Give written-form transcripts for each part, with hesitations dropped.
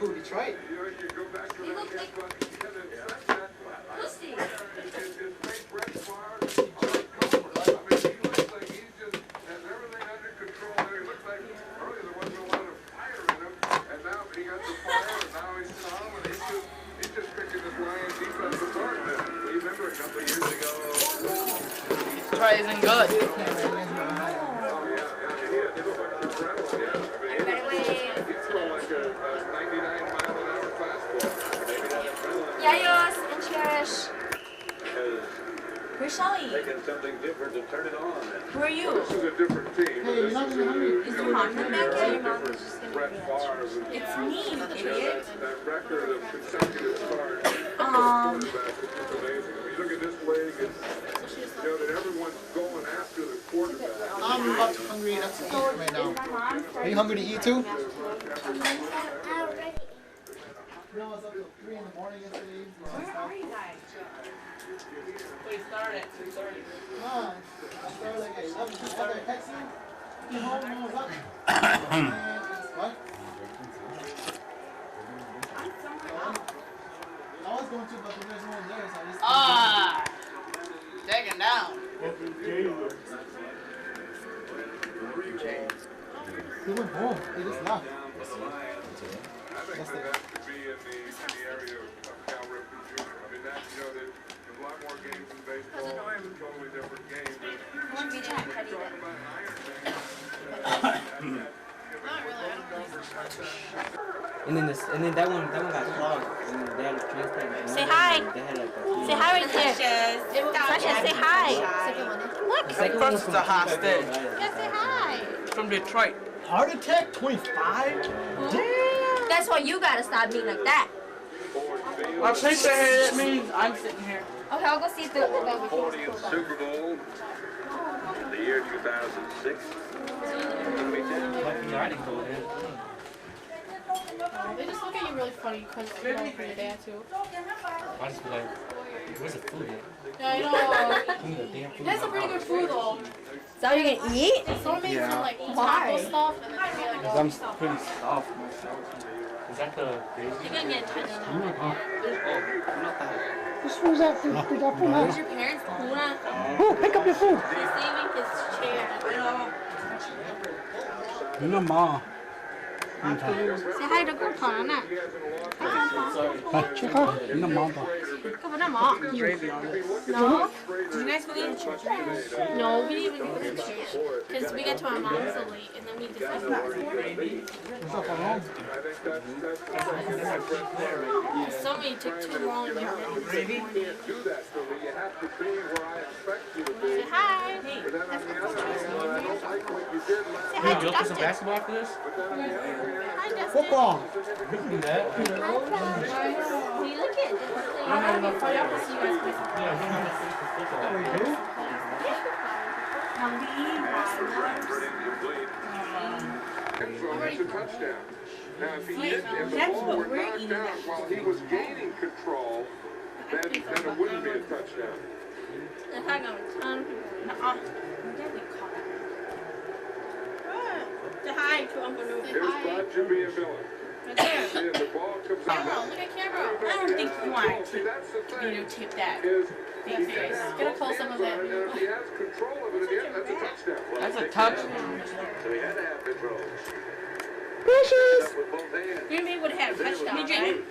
Who, Detroit? He looks like Pussy. Detroit isn't good. Yayos and Cherish. Where's Shelly? Something different to turn it on. Who are you? This is a different team. Hey, you're not even hungry. Is your mom back here? Your mom is just gonna be It's me, you idiot. That record of consecutive starts. Um. It's amazing. If you look at this league, it's, you know, that everyone's going after the quarterback. I'm not hungry enough to eat right now. Are you hungry to eat too? No, I was up till 3 in the morning yesterday. Where are you guys? We started at 2:30. No, I started like at 11. After I texted you, came home and I was up. What? I was going to, but there's no one there, so I just... Taken down. He went home. He just left. I think that has to be in the area of Cal Ripken Jr. I mean, that, you know, there's a lot more games in baseball. It's a totally different game. And then that one got clogged. And they had to transplant. Say hi. They had like Say hi right there. Sasha, say hi. Look. First is a hostage Yeah, say hi. from Detroit. Heart attack? 25? Damn! That's why you gotta stop being like that. My picture here, it means I'm sitting here. Okay, I'll go see if the 40th Super Bowl in the year 2006. They just look at you really funny because you're going for your dad too. I just be like, where's the food at? Yeah, I know. That's some pretty good food though. Is that what you're gonna eat? Someone made some like Why? taco stuff and then they made like I'm stuff. pretty soft myself. Is that the You're gonna get a touchdown. This was that for Where's your parents? Oh, pick up your food. He's saving his chair. Ma. Say hi to Grandpa, Anna. Check out. Ma. Come on, Mom. No? Did you guys go eat in church? No, we didn't even go to church because we got to our mom's so late and then we just left. Somebody took too long to get ready. Say hi. Hey, that's Say hi to Dustin. basketball after this? Hi, Dustin. Football! We can do that. See, look at I'm gonna find out to see you guys play some. It's a touchdown. Now, if the ball were knocked out while he was gaining control, then it wouldn't be a touchdown. If I got a ton, say hi to Uncle Lou. Here's Bob Jimmy and Miller. Right there. See, if the ball comes Camera, out. look at camera. I don't think you want See, that's the thing. tape that. Is Big face. Get a close up of that. and if he has control of it, again, that's a touchdown. That's a touchdown. So he had to have control. Precious. With both hands. Green Bay would have had a touchdown, right?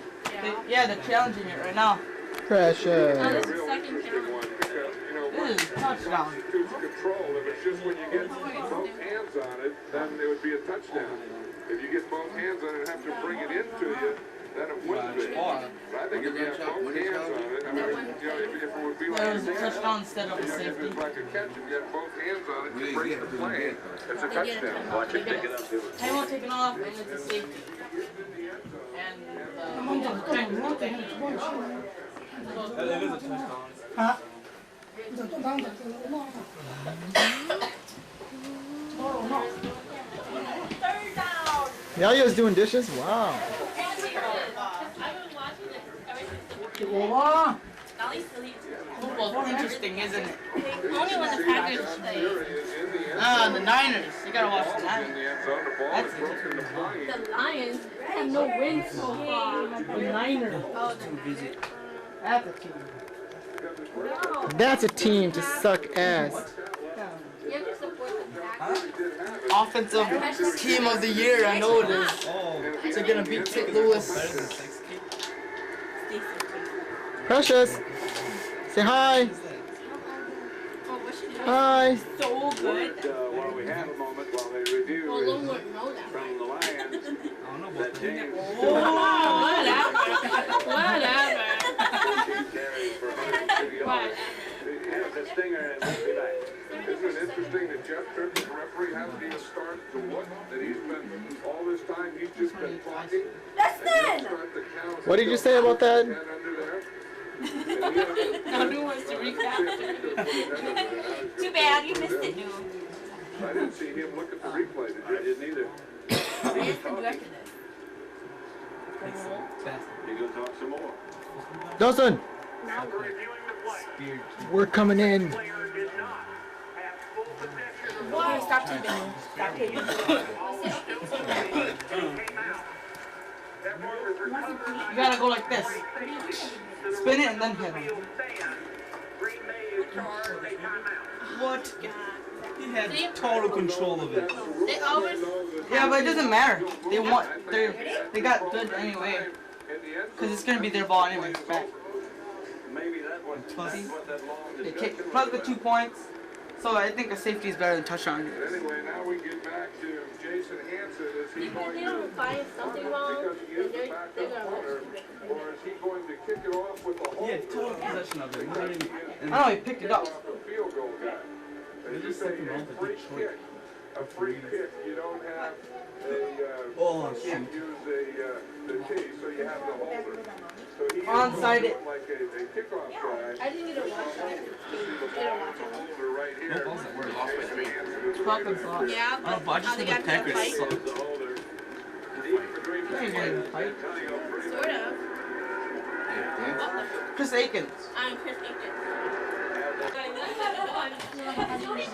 Yeah, they're challenging it right now. Precious. Oh, this is Real second interesting challenge. one because, you know, This is a touchdown. constitutes control. If it's just when you get both hands on it, then it would be a touchdown. If you get both hands on it and have to bring it into you, then it wouldn't be. But I think if you have both hands on it, I mean, you know, if it would be like It was a a touchdown instead of a if safety. it's like a catch, if you have both hands on it, you break the play, it's a touchdown. Watch it pick it up. I won't take it off, and it's a safety. And It is a touchdown. Huh? Yaya's doing dishes? Wow. I've been watching this ever since the Wow. Nolly's silly. football's interesting, isn't it? Only when the Packers play. The Niners. You gotta watch the Niners. That's interesting. The Lions have no wins so far. The Niners. Oh, That's a team. no. That's a team to suck ass. You have to support the Packers. Offensive team of the year, I know it is. They're gonna beat St. Louis. Precious, say hi. Oh, what she doing? Hi. So good. While we have a moment, while they review Well, Lone wouldn't know that. from the Lions, that James Whatever. carries for 150 yards. He has a stinger and we'll be back. Isn't it interesting that Jeff Tripp, the referee, hasn't even started to look? That he's been, all this time, he's just been talking. Listen! What did you say about that? No, New wants to recap. Too bad, you missed it, New. I didn't see him look at the replay, did you? I didn't either. Where's the director this? He's gonna talk some more. Dawson, we're coming in. Why? Stop teabing. Stop teabing. You gotta go like this. Spin it and then hit him. What? He had total control of it. They always. Yeah, but it doesn't matter. They got good anyway. Cause it's gonna be their ball anyway. Back. Maybe that was what that long They kick plus the 2 points. So I think a safety is better than touchdown. Anyway, now we get back to Jason Hansen. Is he If going they to, don't find something wrong, because he is the they're backup gonna corner, or is he going to kick it off with the whole? He had total possession of it. He didn't even- I know he picked it up. Off the field goal guy. They They just just say sent him a off to free Detroit. kick. A free kick. You don't have Oh, you can't use the tee, so you have the holder. So he is Onside it. like a kickoff guy. I didn't get to watch it. Get to watch it. Holder right here. No balls that were lost by 3. Fucking sucks. Yeah, Oh, but I just think the Packers suck. The holder. Deep for Green Bay. They ain't getting a fight. Antonio Freeman. sort of. Chris Aikens. I'm Chris Aiken. It's only 7-1.